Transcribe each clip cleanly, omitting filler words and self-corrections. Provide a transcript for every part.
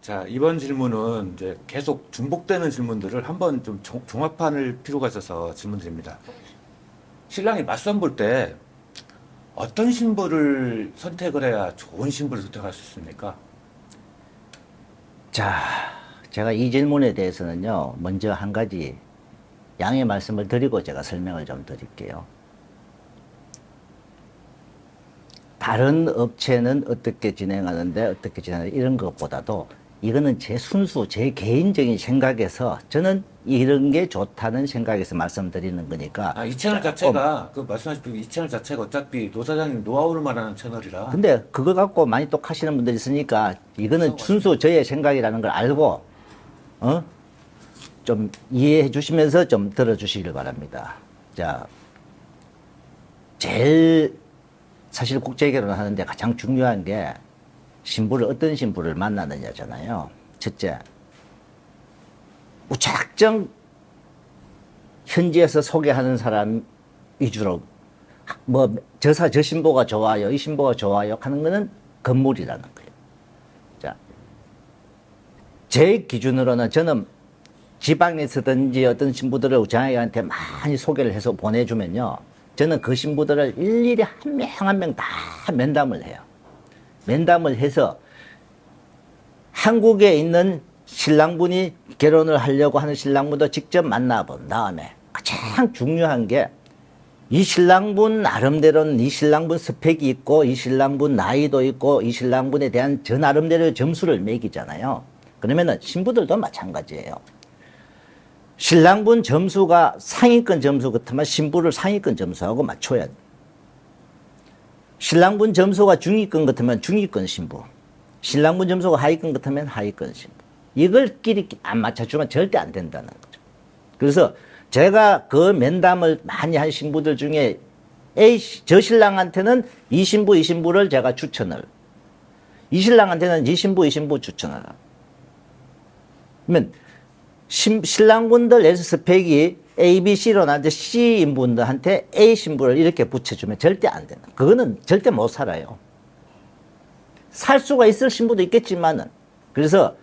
자, 이번 질문은 이제 계속 중복되는 질문들을 한번 좀 종합할 필요가 있어서 질문드립니다. 신랑이 맞선 볼 때 어떤 신부를 선택을 해야 좋은 신부를 선택할 수 있습니까? 자, 제가 이 질문에 대해서는요, 먼저 한 가지 양해 말씀을 드리고 제가 설명을 좀 드릴게요. 다른 업체는 어떻게 진행하는데 어떻게 진행하는데 이런 것보다도 이거는 제 순수, 제 개인적인 생각에서 저는 이런 게 좋다는 생각에서 말씀드리는 거니까. 이 채널 자체가, 말씀하신 이 채널 자체가 어차피 노 사장님 노하우를 말하는 채널이라. 근데 그거 갖고 많이 또 하시는 분들이 있으니까 이거는 순수 저의 생각이라는 걸 알고, 좀 이해해 주시면서 좀 들어주시길 바랍니다. 자, 제일 사실 국제결혼을 하는데 가장 중요한 게 어떤 신부를 만나느냐잖아요. 첫째, 무작정 현지에서 소개하는 사람 위주로 저 신부가 좋아요, 이 신부가 좋아요 하는 거는 건물이라는 거예요. 자, 제 기준으로는 저는 지방에서든지 어떤 신부들을 저희한테 많이 소개를 해서 보내주면요, 저는 그 신부들을 일일이 한 명 한 명 다 면담을 해요. 면담을 해서 한국에 있는 신랑분이 결혼을 하려고 하는 신랑분도 직접 만나본 다음에 가장 중요한 게 이 신랑분 나름대로는 이 신랑분 스펙이 있고 이 신랑분 나이도 있고 이 신랑분에 대한 저 나름대로의 점수를 매기잖아요. 그러면은 신부들도 마찬가지예요. 신랑분 점수가 상위권 점수 같으면 신부를 상위권 점수하고 맞춰야 돼. 신랑분 점수가 중위권 같으면 중위권 신부, 신랑분 점수가 하위권 같으면 하위권 신부. 이걸끼리 안 맞춰주면 절대 안 된다는 거죠. 그래서 제가 그 면담을 많이 한 신부들 중에 저 신랑한테는 이 신부를 제가 추천을, 이 신랑한테는 이 신부 추천을. 그러면 신랑분들 S 스펙이 A, B, C로 나한테 C인분들한테 A 신부를 이렇게 붙여주면 절대 안 된다. 그거는 절대 못 살아요. 살 수가 있을 신부도 있겠지만은. 그래서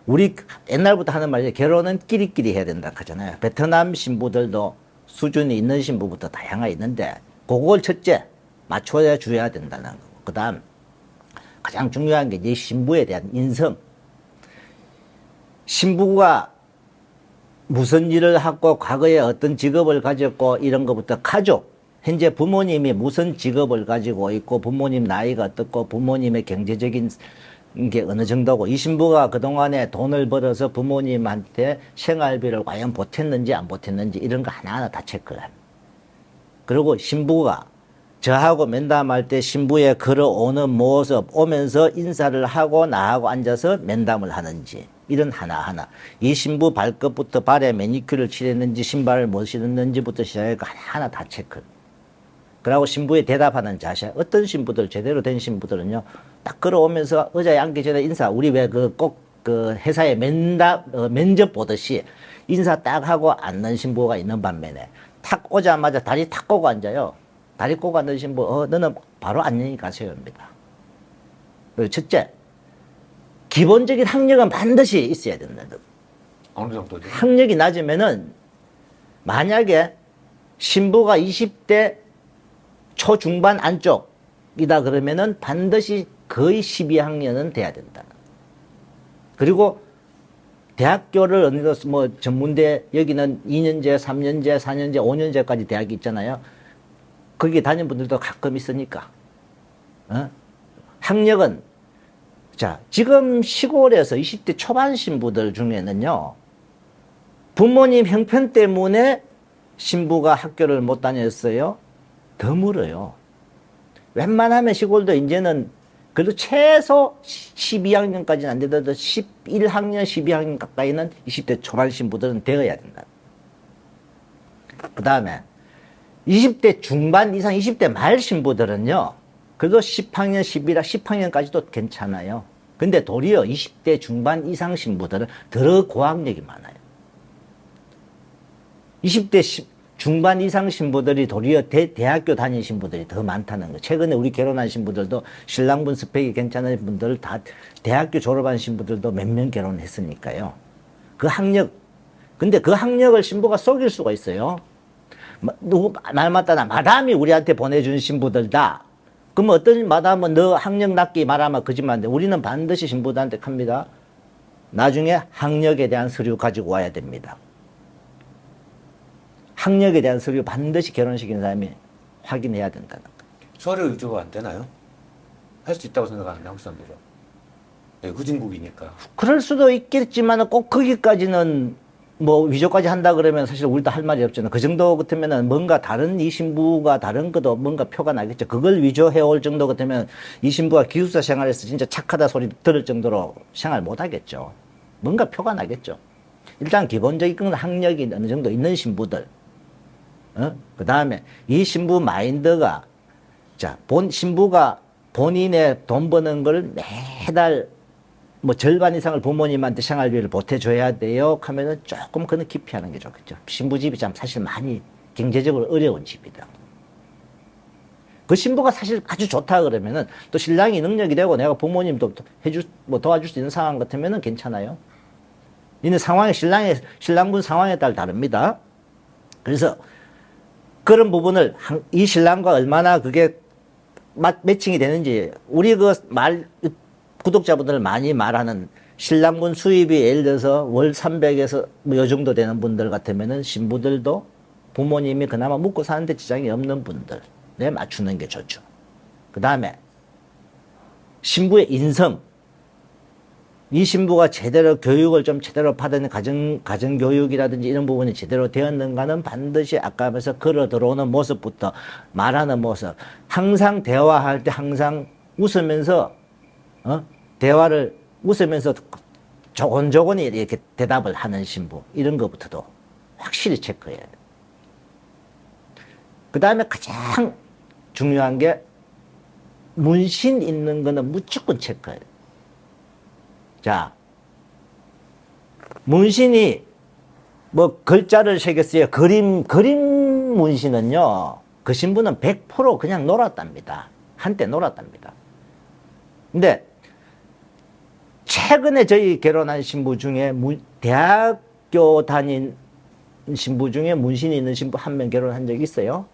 우리 옛날부터 하는 말이 결혼은 끼리끼리 해야 된다 하잖아요. 베트남 신부들도 수준이 있는 신부부터 다양하게 있는데 그걸 첫째 맞춰야 줘야 된다는 거고, 그 다음 가장 중요한 게 이 신부에 대한 인성. 신부가 무슨 일을 하고 과거에 어떤 직업을 가졌고 이런 것부터 가족, 현재 부모님이 무슨 직업을 가지고 있고 부모님 나이가 어떻고 부모님의 경제적인 게 어느 정도고 이 신부가 그동안에 돈을 벌어서 부모님한테 생활비를 과연 보탰는지 안 보탰는지 이런 거 하나하나 다 체크를 합니다. 그리고 신부가 저하고 면담할 때 신부의 걸어오는 모습, 오면서 인사를 하고 나하고 앉아서 면담을 하는지 이런 하나하나, 이 신부 발끝부터 발에 매니큐어를 칠했는지 신발을 못 신었는지부터 시작해서 하나하나 다 체크. 그러고 신부에 대답하는 자세. 어떤 신부들, 제대로 된 신부들은요, 딱 걸어오면서 의자에 앉기 전에 인사, 우리 왜 꼭 회사에 면접 보듯이 인사 딱 하고 앉는 신부가 있는 반면에 탁 오자마자 다리 탁 꼬고 앉아요. 다리 꼬고 앉는 신부, 너는 바로 안녕히 가세요입니다. 그리고 첫째, 기본적인 학력은 반드시 있어야 된다. 어느 정도죠? 학력이 낮으면은 만약에 신부가 20대 초중반 안쪽이다 그러면은 반드시 거의 12학년은 돼야 된다. 그리고 대학교를 어느 뭐 전문대, 여기는 2년제, 3년제, 4년제, 5년제까지 대학이 있잖아요. 거기 다니는 분들도 가끔 있으니까. 학력은, 자, 지금 시골에서 20대 초반 신부들 중에는요, 부모님 형편 때문에 신부가 학교를 못 다녔어요. 드물어요. 웬만하면 시골도 이제는 그래도 최소 12학년까지는 안 되더라도 11학년, 12학년 가까이는 20대 초반 신부들은 되어야 된다. 그 다음에 20대 중반 이상, 20대 말 신부들은요, 그래도 10학년, 10학년까지도 괜찮아요. 근데 도리어 20대 중반 이상 신부들은 더 고학력이 많아요. 20대 중반 이상 신부들이 도리어 대학교 다닌 신부들이 더 많다는 거. 최근에 우리 결혼한 신부들도 신랑분 스펙이 괜찮은 분들 다 대학교 졸업한 신부들도 몇 명 결혼했으니까요. 그 학력, 근데 그 학력을 신부가 속일 수가 있어요. 누구 말 맞다나 마담이 우리한테 보내준 신부들다. 그럼 어떤 마담은 너 학력 낮게 말하면 거짓말인데 우리는 반드시 신부들한테 합니다. 나중에 학력에 대한 서류 가지고 와야 됩니다. 학력에 대한 서류 반드시 결혼시키는 사람이 확인해야 된다는 거예요. 서류 위조가 안 되나요? 할 수 있다고 생각하는데 한국 사람들은. 네, 후진국이니까. 그럴 수도 있겠지만 꼭 거기까지는 뭐 위조까지 한다 그러면 사실 우리도 할 말이 없잖아요. 그 정도 같으면은 뭔가 다른 이 신부가 다른 것도 뭔가 표가 나겠죠. 그걸 위조해 올 정도 같으면 이 신부가 기숙사 생활에서 진짜 착하다 소리 들을 정도로 생활 못 하겠죠. 뭔가 표가 나겠죠. 일단 기본적인 건 학력이 어느 정도 있는 신부들. 그 다음에 이 신부 마인드가, 자, 신부가 본인의 돈 버는 걸 매달 뭐 절반 이상을 부모님한테 생활비를 보태줘야 돼요 하면은 조금 그는 기피하는 게 좋겠죠. 신부 집이 참 사실 많이 경제적으로 어려운 집이다. 그 신부가 사실 아주 좋다 그러면은 또 신랑이 능력이 되고 내가 부모님도 뭐 도와줄 수 있는 상황 같으면은 괜찮아요. 이는 상황이 신랑분 상황에 따라 다릅니다. 그래서 그런 부분을 이 신랑과 얼마나 그게 매칭이 되는지 우리 구독자분들 많이 말하는 신랑분 수입이 예를 들어서 월 300에서 뭐 요 정도 되는 분들 같으면은 신부들도 부모님이 그나마 먹고 사는데 지장이 없는 분들에 맞추는 게 좋죠. 그 다음에 신부의 인성. 이 신부가 제대로 교육을 좀 제대로 받은 가정교육이라든지 이런 부분이 제대로 되었는가는 반드시 아까 하면서 걸어 들어오는 모습부터 말하는 모습. 항상 대화할 때 항상 웃으면서, 대화를 웃으면서 조곤조곤히 이렇게 대답을 하는 신부. 이런 것부터도 확실히 체크해야 돼요. 그 다음에 가장 중요한 게 문신 있는 거는 무조건 체크해야 돼요. 자, 문신이 뭐 글자를 새겼어요. 그림 문신은요, 그 신부는 100% 그냥 놀았답니다. 한때 놀았답니다. 근데 최근에 저희 결혼한 신부 중에 대학교 다닌 신부 중에 문신이 있는 신부 한 명 결혼한 적이 있어요.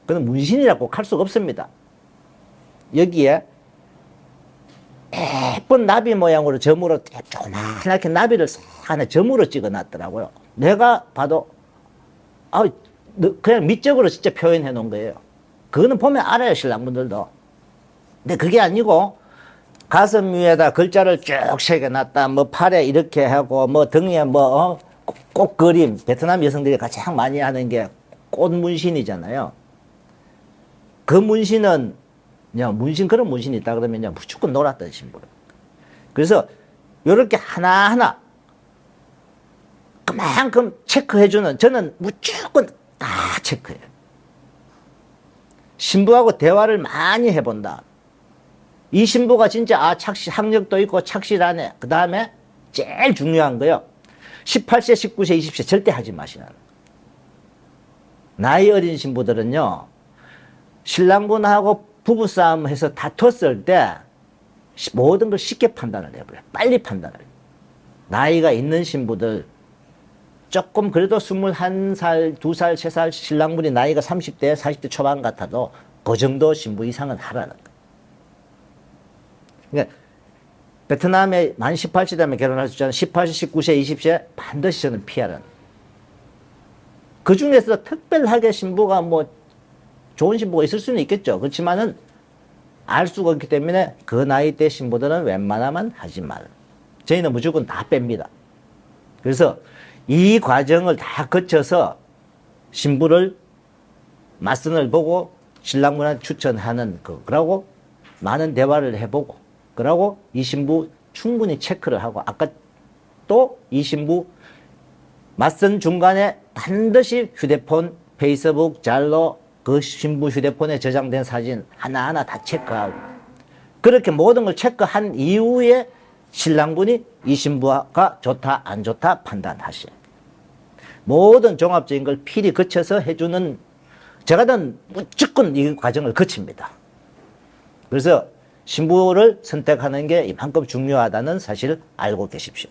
그는 문신이라고 할 수가 없습니다. 여기에 예쁜 나비 모양으로 점으로 조그맣게 나비를 싹 하나 점으로 찍어 놨더라고요. 내가 봐도 그냥 미적으로 진짜 표현해 놓은 거예요. 그거는 보면 알아요, 신랑분들도. 근데 그게 아니고 가슴 위에다 글자를 쭉 새겨 놨다, 뭐 팔에 이렇게 하고 뭐 등에 뭐 꽃 그림, 베트남 여성들이 가장 많이 하는 게 꽃 문신이잖아요. 그 문신은 그런 문신이 있다 그러면 무조건 놀았던 신부예요. 그래서 요렇게 하나하나 그만큼 체크해주는, 저는 무조건 다 체크해요. 신부하고 대화를 많이 해본다. 이 신부가 진짜 학력도 있고 착실하네. 그 다음에 제일 중요한 거요. 18세, 19세, 20세 절대 하지 마시라는 거예요. 나이 어린 신부들은요, 신랑분하고 부부싸움 해서 다퉜을 때 모든 걸 쉽게 판단을 해버려요. 빨리 판단을 해요. 나이가 있는 신부들, 조금 그래도 21살, 2살, 3살 신랑분이 나이가 30대, 40대 초반 같아도 그 정도 신부 이상은 하라는 거예요. 그러니까 베트남에 만 18세 되면 결혼할 수 있잖아요. 18세, 19세, 20세 반드시 저는 피하라는. 그 중에서 특별하게 신부가 뭐 좋은 신부가 있을 수는 있겠죠. 그렇지만은 알 수가 없기 때문에 그 나이 대 신부들은 웬만하면 하지 말. 저희는 무조건 다 뺍니다. 그래서 이 과정을 다 거쳐서 신부를 맞선을 보고 신랑분한테 추천하는 그러고 많은 대화를 해보고 그러고 이 신부 충분히 체크를 하고 아까 또 이 신부 맞선 중간에 반드시 휴대폰, 페이스북, 잘로 그 신부 휴대폰에 저장된 사진 하나하나 다 체크하고 그렇게 모든 걸 체크한 이후에 신랑분이 이 신부가 좋다 안 좋다 판단하셔요. 모든 종합적인 걸 필히 거쳐서 해주는, 제가는 무조건 이 과정을 거칩니다. 그래서 신부를 선택하는 게 이만큼 중요하다는 사실을 알고 계십시오.